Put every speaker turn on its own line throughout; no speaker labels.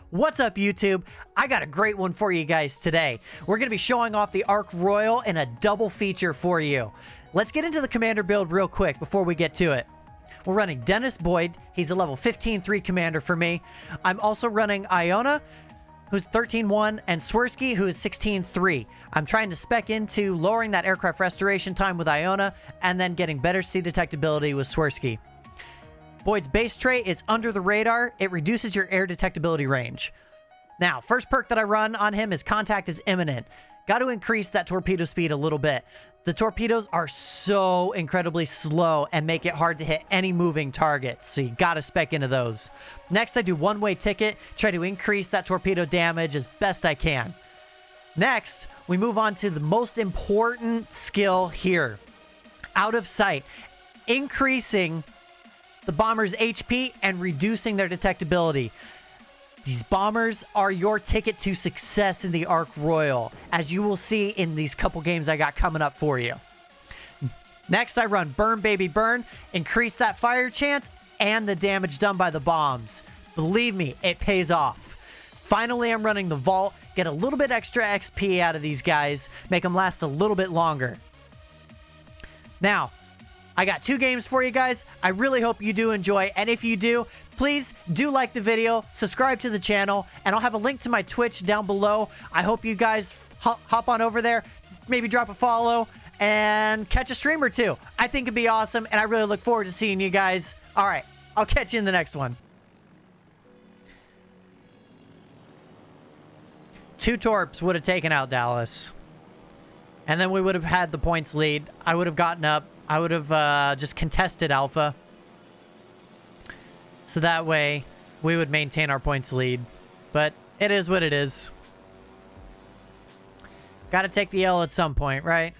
What's up, YouTube? I got a great one for you guys today. We're going to be showing off the Ark Royal in a double feature for you. Let's get into the commander build real quick before we get to it. We're running Dennis Boyd. He's a level 15-3 commander for me. I'm also running Iona, who's 13-1, and Swirsky, who is 16-3. I'm trying to spec into lowering that aircraft restoration time with Iona and then getting better sea detectability with Swirsky. Boyd's base trait is under the radar. It reduces your air detectability range. Now, first perk that I run on him is Contact is Imminent. Got to increase that torpedo speed a little bit. The torpedoes are so incredibly slow and make it hard to hit any moving target, so you got to spec into those. Next, I do one-way ticket, try to increase that torpedo damage as best I can. Next, we move on to the most important skill here. Out of sight. Increasing the bomber's HP and reducing their detectability. These bombers are your ticket to success in the Ark Royal, as you will see in these couple games I got coming up for you. Next, I run Burn Baby Burn, increase that fire chance and the damage done by the bombs. Believe me, it pays off. Finally, I'm running the Vault, get a little bit extra XP out of these guys, make them last a little bit longer. Now, I got 2 games for you guys. I really hope you do enjoy, and if you do, please do like the video, subscribe to the channel, and I'll have a link to my Twitch down below. I hope you guys hop on over there, maybe drop a follow, and catch a stream or two. I think it'd be awesome, and I really look forward to seeing you guys. All right, I'll catch you in the next one. 2 torps would have taken out Dallas, and then we would have had the points lead. I would have gotten up. I would have just contested Alpha. So that way, we would maintain our points lead. But it is what it is. Gotta take the L at some point, right?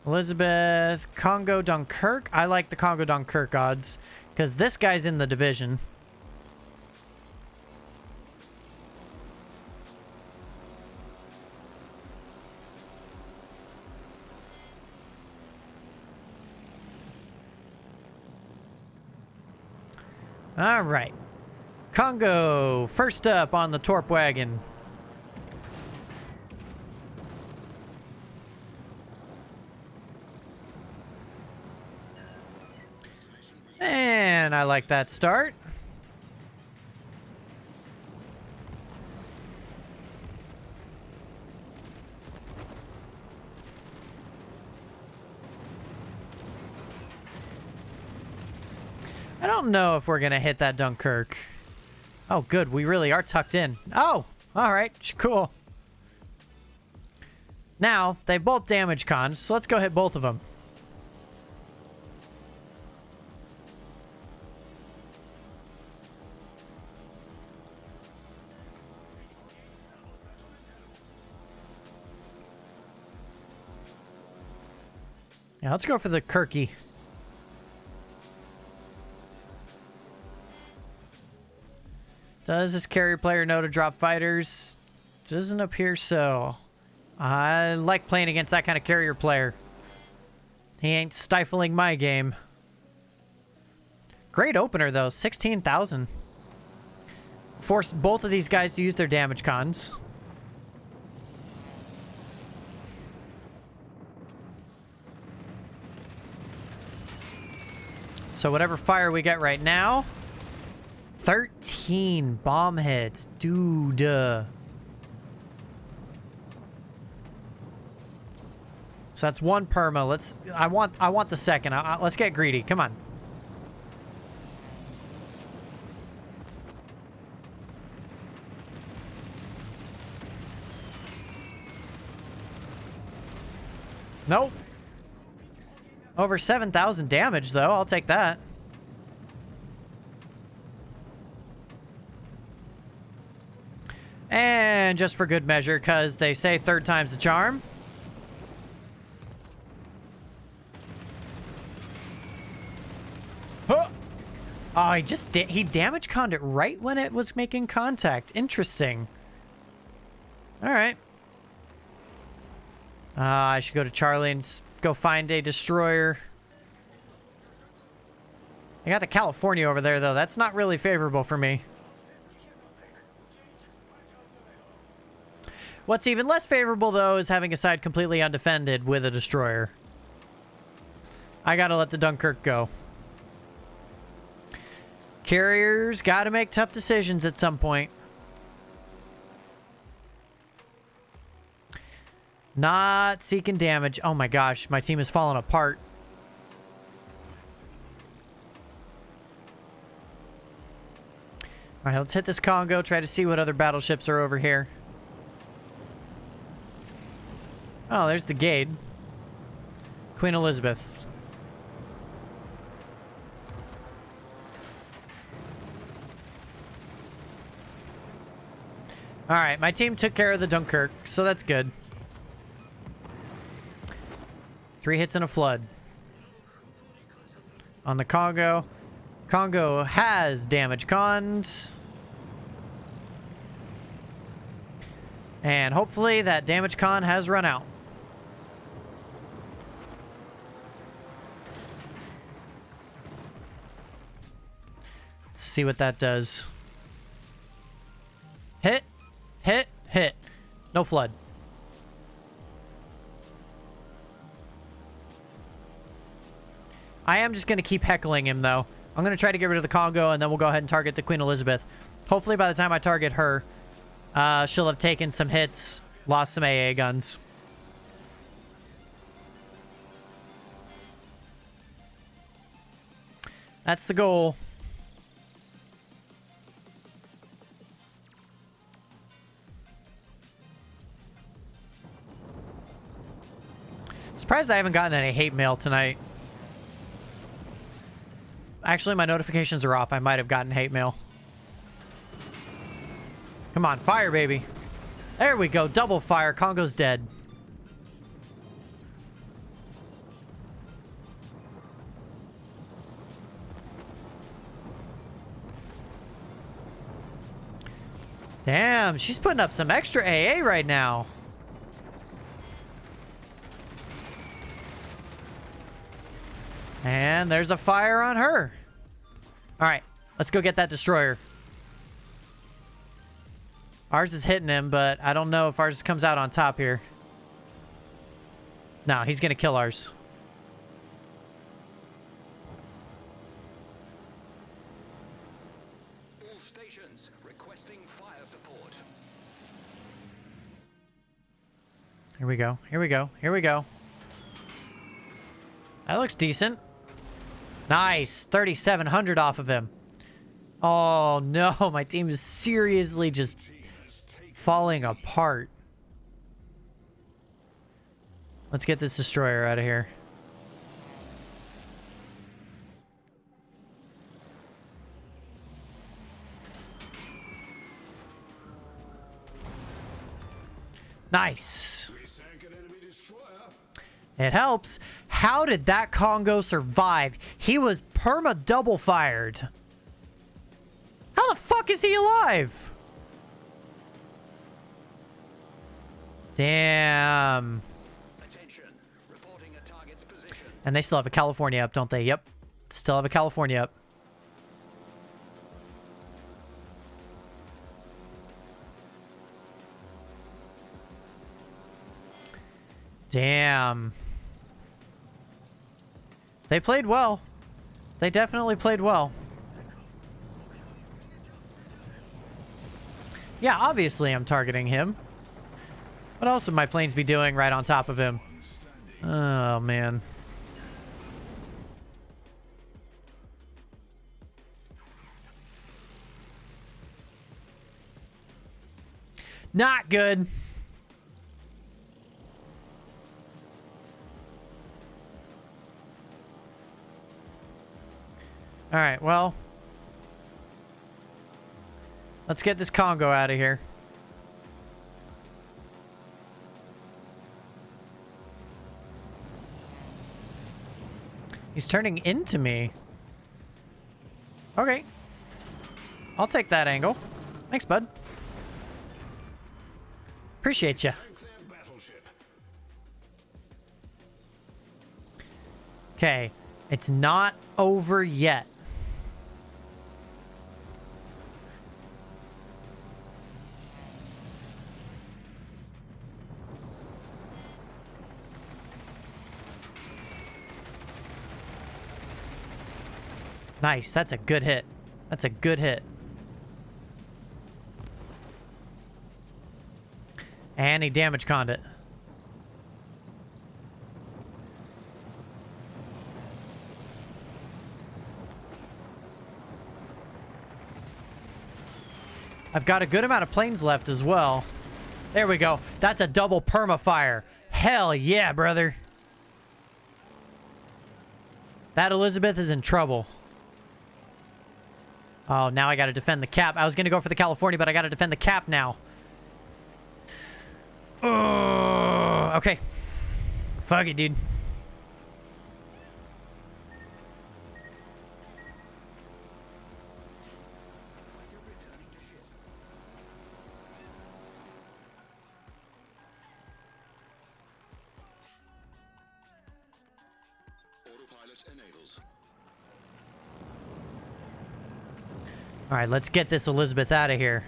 Elizabeth, Congo, Dunkirk. I like the Congo, Dunkirk odds, because this guy's in the division. All right. Congo, first up on the Torp wagon. And I like that start. I don't know if we're going to hit that Dunkirk. Oh, good. We really are tucked in. Oh, all right. Cool. Now, they both damage cons, so let's go hit both of them. Yeah, let's go for the Kirky. Does this carrier player know to drop fighters? Doesn't appear so. I like playing against that kind of carrier player. He ain't stifling my game. Great opener, though. 16,000. Forced both of these guys to use their damage cons. So whatever fire we get right now... 13 bomb hits, dude. So that's 1 perma. I want the second. Let's get greedy. Come on. Nope. Over 7,000 damage, though. I'll take that. And just for good measure, because they say 3rd time's the charm. Huh. Oh, he damage conned it right when it was making contact. Interesting. All right. I should go to Charlie and go find a destroyer. I got the California over there, though. That's not really favorable for me. What's even less favorable, though, is having a side completely undefended with a destroyer. I gotta let the Dunkirk go. Carriers gotta make tough decisions at some point. Not seeking damage. Oh my gosh, my team is falling apart. Alright, let's hit this Congo, try to see what other battleships are over here. Oh, there's the Gade. Queen Elizabeth. Alright, my team took care of the Dunkirk, so that's good. 3 hits and a flood. On the Congo. Congo has damage cons. And hopefully that damage con has run out. Let's see what that does. Hit, hit, hit. No flood. I am just going to keep heckling him, though. I'm going to try to get rid of the Congo, and then we'll go ahead and target the Queen Elizabeth. Hopefully, by the time I target her, she'll have taken some hits, lost some AA guns. That's the goal. Surprised I haven't gotten any hate mail tonight. Actually, my notifications are off. I might have gotten hate mail. Come on, fire, baby. There we go. Double fire. Congo's dead. Damn, she's putting up some extra AA right now. And there's a fire on her. All right, let's go get that destroyer. Ours is hitting him, but I don't know if ours comes out on top here. No, he's going to kill ours.
All stations requesting fire support.
Here we go. Here we go. Here we go. That looks decent. Nice. 3,700 off of him. Oh, no. My team is seriously just falling apart. Let's get this destroyer out of here. Nice. It helps. How did that Congo survive? He was perma double fired. How the fuck is he alive? Damn.
Attention. Reporting a target's position.
And they still have a California up, don't they? Yep. Still have a California up. Damn. They played well. They definitely played well. Yeah, obviously I'm targeting him. What else would my planes be doing right on top of him? Oh, man. Not good. All right, well, let's get this Congo out of here. He's turning into me. Okay. I'll take that angle. Thanks, bud. Appreciate you. Okay. It's not over yet. Nice. That's a good hit. That's a good hit. And he damage conned it. I've got a good amount of planes left as well. There we go. That's a double perma-fire. Hell yeah, brother. That Elizabeth is in trouble. Oh, now I gotta defend the cap. I was gonna go for the California, but I gotta defend the cap now. Okay. Fuck it, dude. All right, let's get this Elizabeth out of here.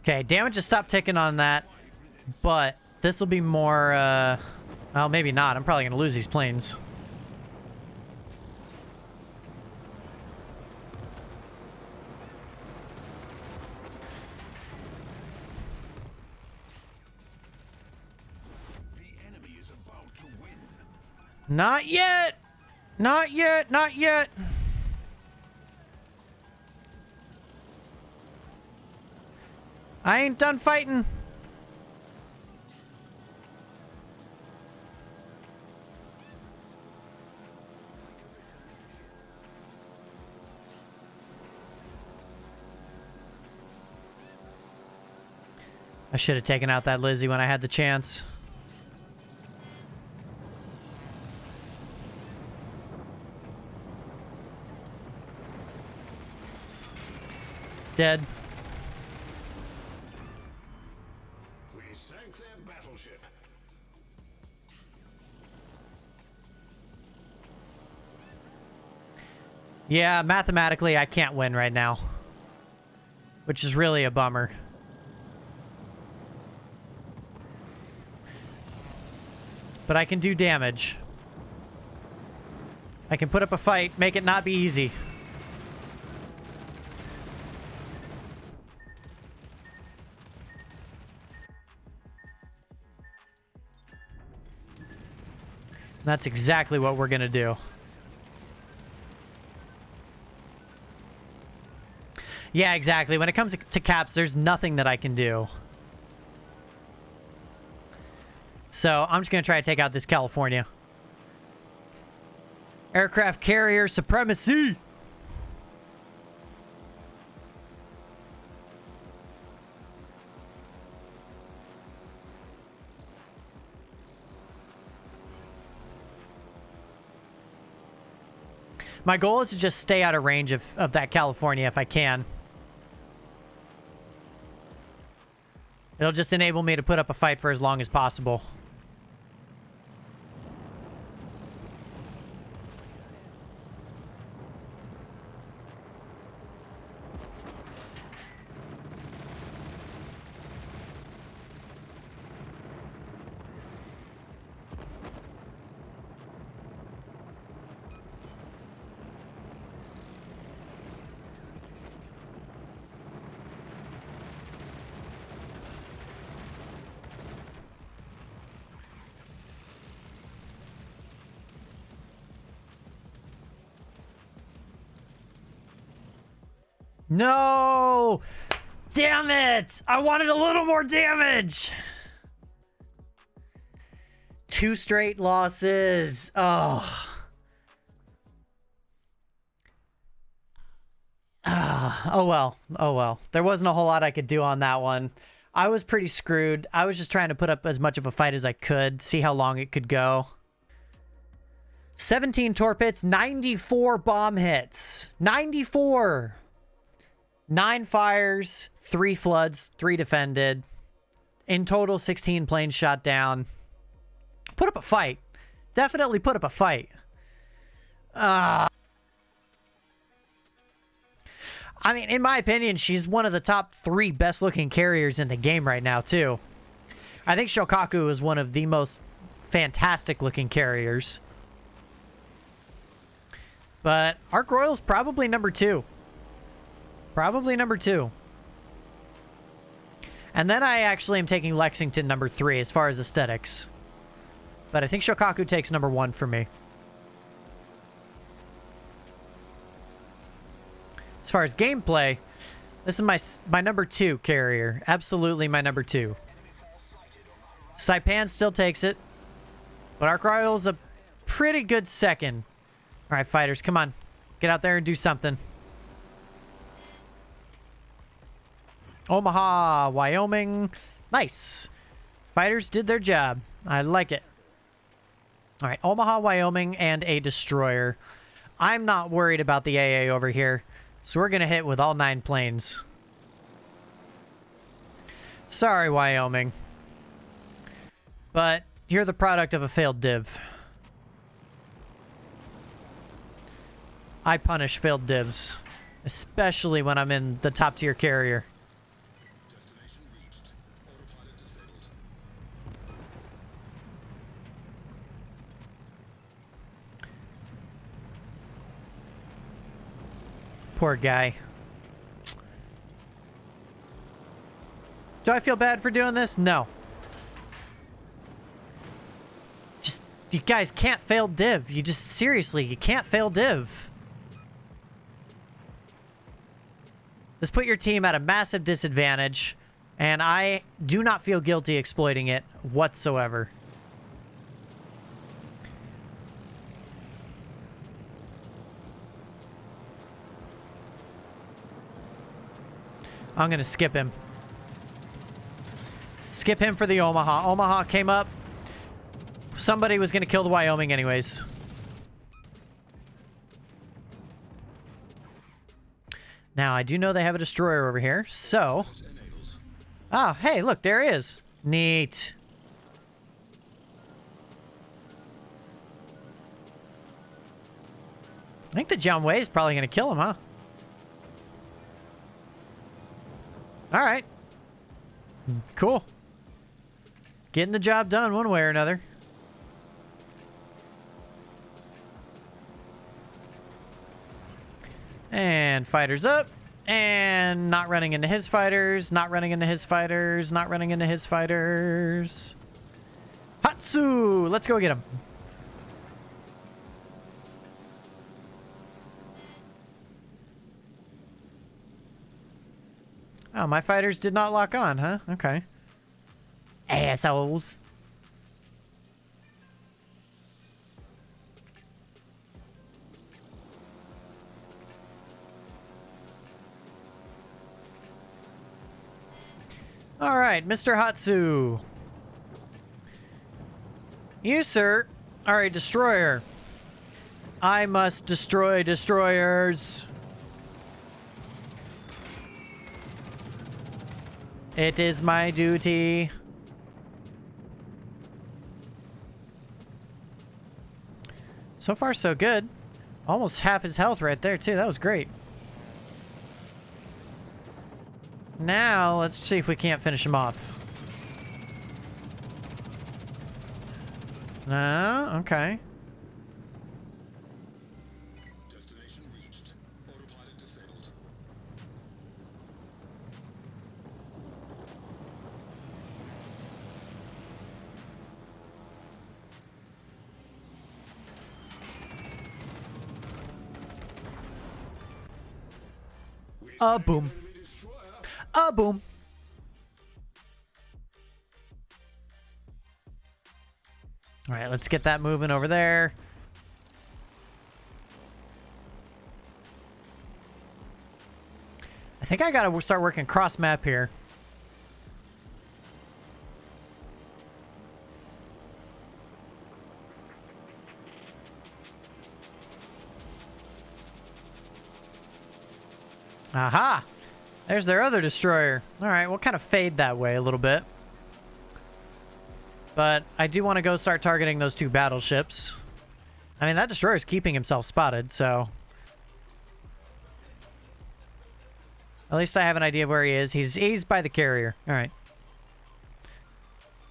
Okay, damage has stopped ticking on that, but this will be more, well, maybe not. I'm probably going to lose these planes. Not yet! Not yet! Not yet! I ain't done fighting. I should have taken out that Lizzie when I had the chance. Dead.
We sank their battleship.
Yeah, mathematically I can't win right now, which is really a bummer. But I can do damage. I can put up a fight, make it not be easy. That's exactly what we're gonna do. Yeah, exactly. When it comes to caps, there's nothing that I can do. So I'm just gonna try to take out this California. Aircraft carrier supremacy! My goal is to just stay out of range of that California if I can. It'll just enable me to put up a fight for as long as possible. No! Damn it! I wanted a little more damage! 2 straight losses. Oh. Oh well. Oh well. There wasn't a whole lot I could do on that one. I was pretty screwed. I was just trying to put up as much of a fight as I could, see how long it could go. 17 torpedoes, 94 bomb hits. 94! 9 fires, 3 floods, 3 defended. In total, 16 planes shot down. Put up a fight. Definitely put up a fight. I mean, in my opinion, she's one of the top 3 best-looking carriers in the game right now, too. I think Shokaku is one of the most fantastic-looking carriers. But Ark Royal's probably number 2. Probably number 2. And then I actually am taking Lexington number 3 as far as aesthetics. But I think Shokaku takes number 1 for me. As far as gameplay, this is my number 2 carrier. Absolutely my number 2. Saipan still takes it. But Ark Royal's a pretty good second. Alright, fighters, come on. Get out there and do something. Omaha, Wyoming. Nice. Fighters did their job. I like it. Alright, Omaha, Wyoming, and a destroyer. I'm not worried about the AA over here. So we're going to hit with all 9 planes. Sorry, Wyoming. But you're the product of a failed div. I punish failed divs. Especially when I'm in the top tier carrier. Poor guy. Do I feel bad for doing this? No. Just, you guys can't fail div. You just, seriously, you can't fail div. This put your team at a massive disadvantage, and I do not feel guilty exploiting it whatsoever. I'm going to skip him. Skip him for the Omaha. Omaha came up. Somebody was going to kill the Wyoming anyways. Now, I do know they have a destroyer over here, so... Oh, hey, look, there he is. Neat. I think the John Way is probably going to kill him, huh? All right. Cool. Getting the job done one way or another. And fighters up. And not running into his fighters. Not running into his fighters. Not running into his fighters. Hatsu! Let's go get him. Oh, my fighters did not lock on, huh? Okay. Assholes. All right, Mr. Hatsu. You, sir, are a destroyer. I must destroy destroyers. It is my duty. So far, so good. Almost half his health right there, too. That was great. Now, let's see if we can't finish him off. No? Okay.
Destination reached. Autopilot disabled.
Boom. Boom. All right, let's get that moving over there. I think I gotta start working cross map here. Aha! There's their other destroyer. All right, we'll kind of fade that way a little bit. But I do want to go start targeting those 2 battleships. I mean, that destroyer is keeping himself spotted, so... At least I have an idea of where he is. He's by the carrier. All right.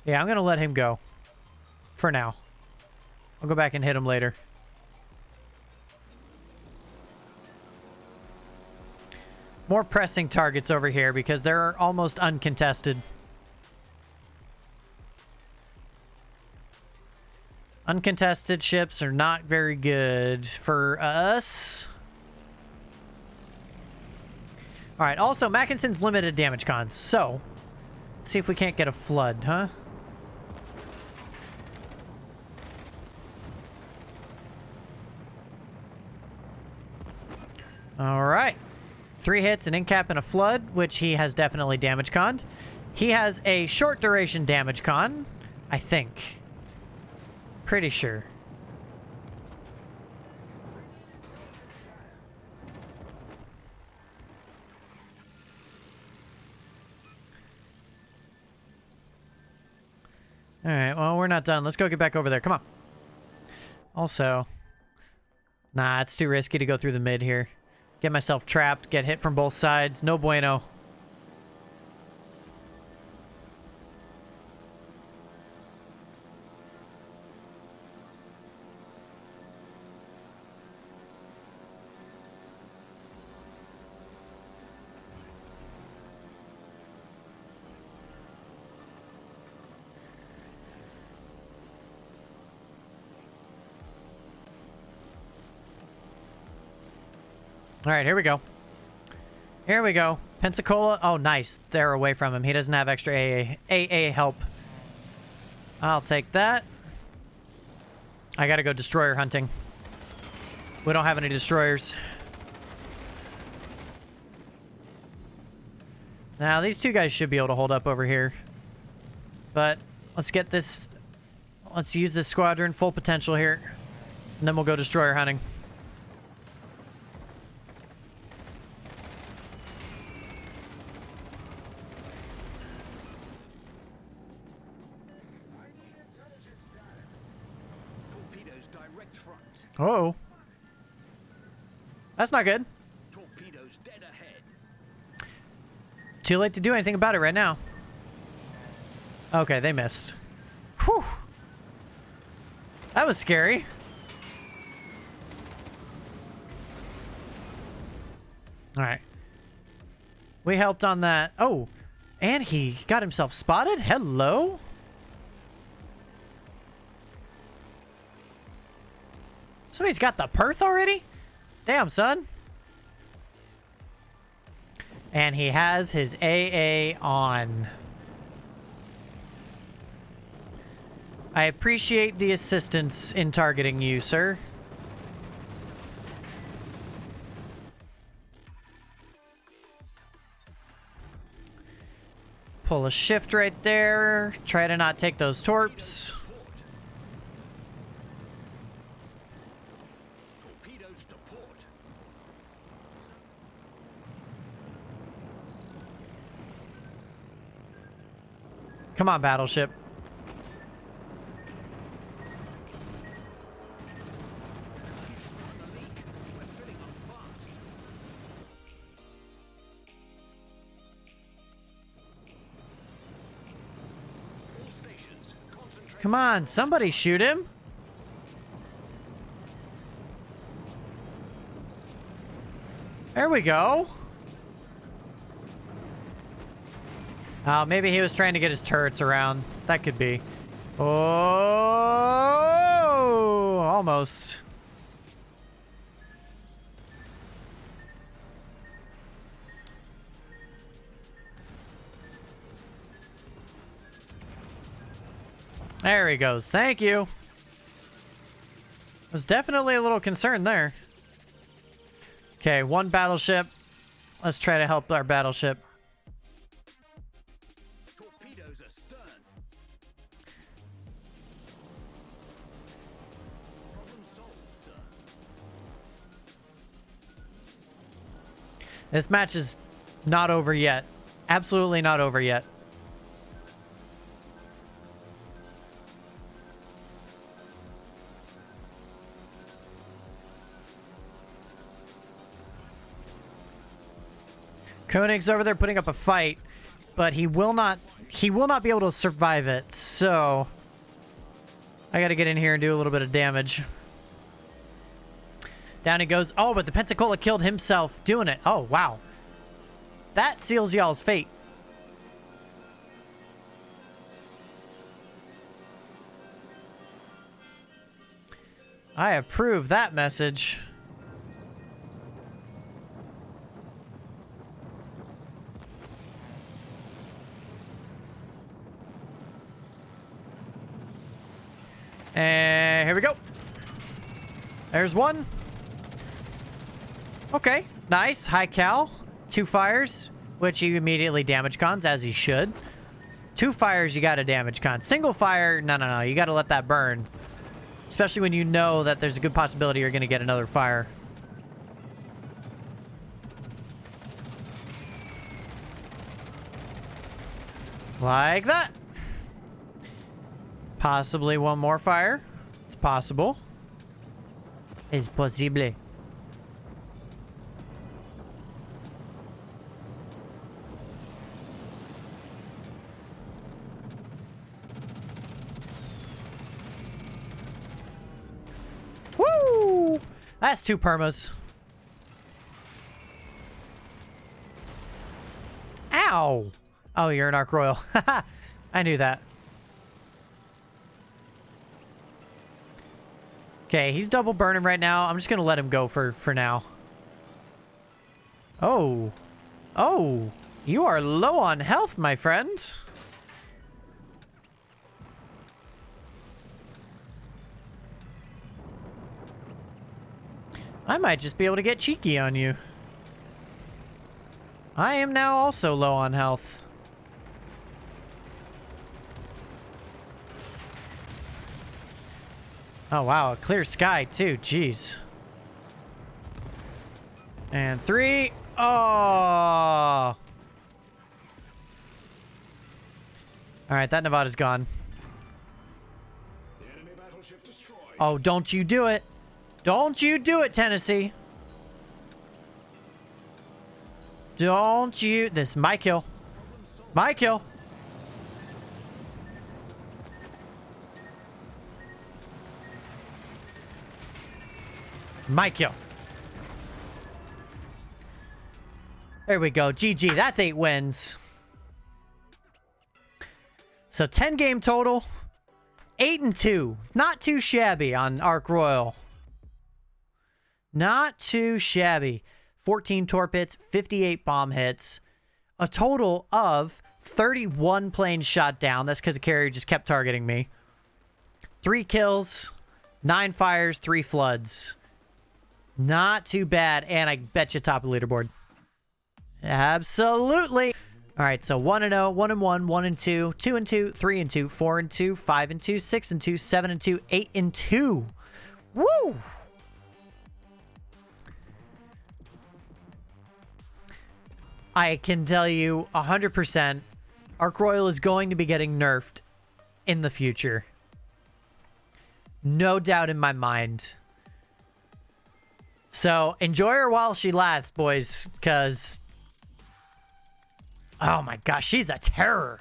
Yeah, I'm going to let him go. For now. I'll go back and hit him later. More pressing targets over here because they're almost uncontested. Uncontested ships are not very good for us. All right, also, Mackinson's limited damage cons, so let's see if we can't get a flood, huh? All right. 3 hits, an incap, and a flood, which he has definitely damage conned. He has a short duration damage con, I think. Pretty sure. All right, well, we're not done. Let's go get back over there. Come on. Also, nah, it's too risky to go through the mid here. Get myself trapped, get hit from both sides. No bueno. All right, here we go. Here we go. Pensacola. Oh, nice. They're away from him. He doesn't have extra AA help. I'll take that. I gotta go destroyer hunting. We don't have any destroyers. Now, these two guys should be able to hold up over here. But let's get this... Let's use this squadron full potential here. And then we'll go destroyer hunting. Uh-oh. That's not good.
Torpedoes dead ahead.
Too late to do anything about it right now. Okay, they missed. Whew. That was scary. All right. We helped on that. Oh, and he got himself spotted. Hello? Somebody's got the Perth already? Damn, son. And he has his AA on. I appreciate the assistance in targeting you, sir. Pull a shift right there. Try to not take those torps.
Torpedoes to port.
Come on, battleship.
We're filling up fast. All stations, concentrate.
Come on, somebody shoot him. There we go. Oh, maybe he was trying to get his turrets around. That could be. Oh, almost. There he goes. Thank you. Was definitely a little concerned there. Okay, one battleship. Let's try to help our battleship.
Torpedoes astern. Problem solved, sir.
This match is not over yet. Absolutely not over yet. Koenig's over there putting up a fight, but he will not be able to survive it. So I got to get in here and do a little bit of damage. Down he goes. Oh, but the Pensacola killed himself doing it. Oh, wow. That seals y'all's fate. I approve that message. And here we go. There's one. Okay, nice. High cal. 2 fires, which you immediately damage cons, as you should. 2 fires, you got a damage con. Single fire, no. You got to let that burn. Especially when you know that there's a good possibility you're going to get another fire. Like that. Possibly one more fire. It's possible. It's possible. Woo! That's 2 permas. Ow! Oh, you're an Arc Royal. I knew that. Okay, he's double burning right now. I'm just gonna let him go for now. Oh. Oh. You are low on health, my friend. I might just be able to get cheeky on you. I am now also low on health. Oh, wow. A clear sky, too. Jeez. And 3. Oh! Alright, that Nevada's gone.
Enemy battleship destroyed.
Oh, don't you do it. Don't you do it, Tennessee. Don't you... This is my kill. My kill. My kill. There we go. GG. That's 8 wins. So 10 game total. 8-2. Not too shabby on Arc Royal. Not too shabby. 14 torpedoes, 58 bomb hits. A total of 31 planes shot down. That's because the carrier just kept targeting me. 3 kills, 9 fires, 3 floods. Not too bad. And I bet you top of the leaderboard. Absolutely. All right, so 1-0, 1-1, 1-2, 2-2, 3-2, 4-2, 5-2, 6-2, 7-2, 8-2. Woo! I can tell you 100% Arc Royal is going to be getting nerfed in the future. No doubt in my mind. So enjoy her while she lasts, boys, because... Oh my gosh, she's a terror.